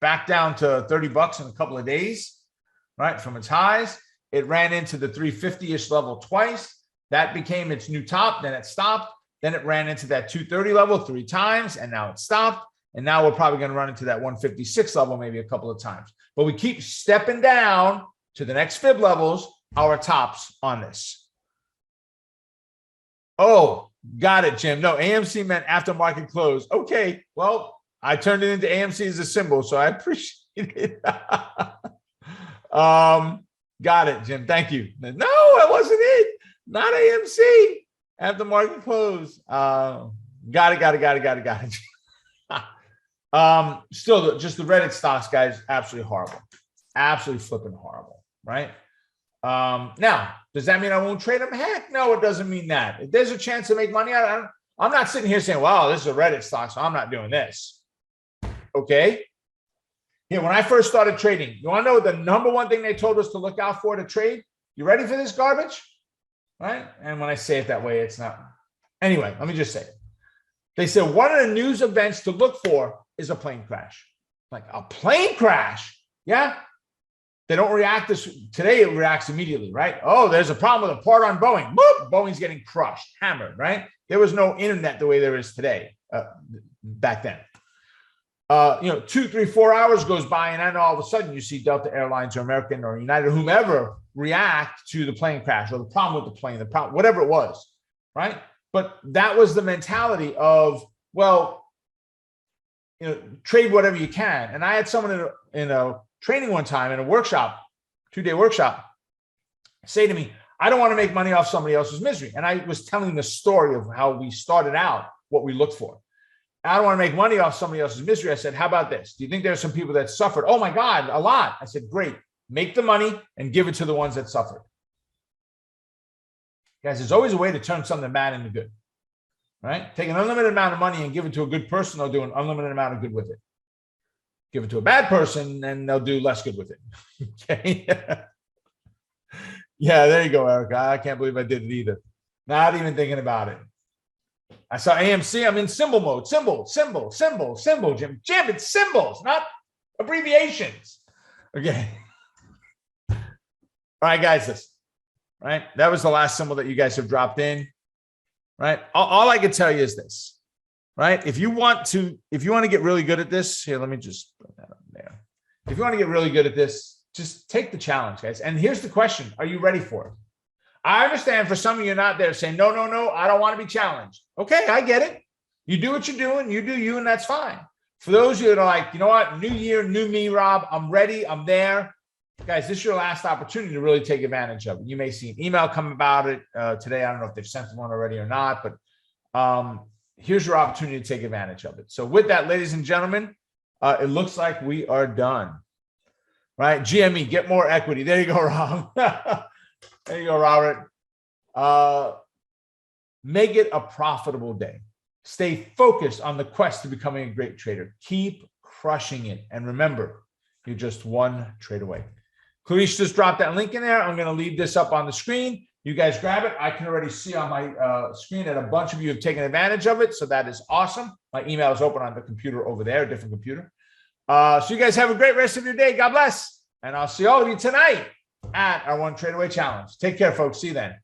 back down to 30 bucks in a couple of days, right? From its highs. It ran into the 350-ish level twice. That became its new top. Then it stopped. Then it ran into that 230 level 3 times, and now it stopped. And now we're probably going to run into that 156 level maybe a couple of times. But we keep stepping down to the next fib levels, our tops on this. Oh, got it, Jim. No, AMC meant aftermarket close. Okay, well, I turned it into AMC as a symbol, so I appreciate it. Got it, Jim. Thank you. No, that wasn't it. Not AMC. Aftermarket close. Got it. Still, just the Reddit stocks, guys, absolutely horrible. Absolutely flipping horrible, right? Now, does that mean I won't trade them? Heck, no, it doesn't mean that. If there's a chance to make money, I'm not sitting here saying, wow, this is a Reddit stock, so I'm not doing this. Okay? Yeah, when I first started trading, you want to know the number one thing they told us to look out for to trade? You ready for this garbage? Right? And when I say it that way, it's not. Anyway, let me just say it. They said one of the news events to look for is a plane crash. Like a plane crash? Yeah. They don't react this. Today, it reacts immediately, right? Oh, there's a problem with a part on Boeing. Boop, Boeing's getting crushed, hammered, right? There was no internet the way there is today, back then. 2, 3, 4 hours goes by, and then all of a sudden you see Delta Airlines or American or United, or whomever, react to the plane crash or the problem with the plane, the problem, whatever it was, right? But that was the mentality of, well, trade whatever you can. And I had someone in a training one time in a workshop, 2-day workshop, say to me, I don't want to make money off somebody else's misery. And I was telling the story of how we started out, what we looked for. I don't want to make money off somebody else's misery. I said, how about this? Do you think there are some people that suffered? Oh my God, a lot. I said, great. Make the money and give it to the ones that suffered. Guys, there's always a way to turn something bad into good, right? Take an unlimited amount of money and give it to a good person. They'll do an unlimited amount of good with it. Give it to a bad person and they'll do less good with it. Okay. Yeah, there you go, Erica. I can't believe I did it either. Not even thinking about it. I saw AMC. I'm in symbol mode. Symbol, Jim. Jim, it's symbols, not abbreviations. Okay. All right, guys, listen. Right? That was the last symbol that you guys have dropped in. Right? All I can tell you is this. Right? If you want to get really good at this, here, let me just put that up there. If you want to get really good at this, just take the challenge, guys. And here's the question. Are you ready for it? I understand for some of you not there saying, no, I don't want to be challenged. Okay, I get it. You do what you're doing. You do you, and that's fine. For those of you that are like, you know what? New year, new me, Rob. I'm ready. I'm there. Guys, this is your last opportunity to really take advantage of it. You may see an email come about it today. I don't know if they've sent one already or not, but here's your opportunity to take advantage of it. So with that, ladies and gentlemen, it looks like we are done. Right? GME, get more equity. There you go, Rob. There you go, Robert. Make it a profitable day. Stay focused on the quest to becoming a great trader. Keep crushing it. And remember, you're just one trade away. Clarice just dropped that link in there. I'm going to leave this up on the screen. You guys grab it. I can already see on my screen that a bunch of you have taken advantage of it. So that is awesome. My email is open on the computer over there, a different computer. So you guys have a great rest of your day. God bless. And I'll see all of you tonight at our One Trade Away Challenge. Take care, folks. See you then.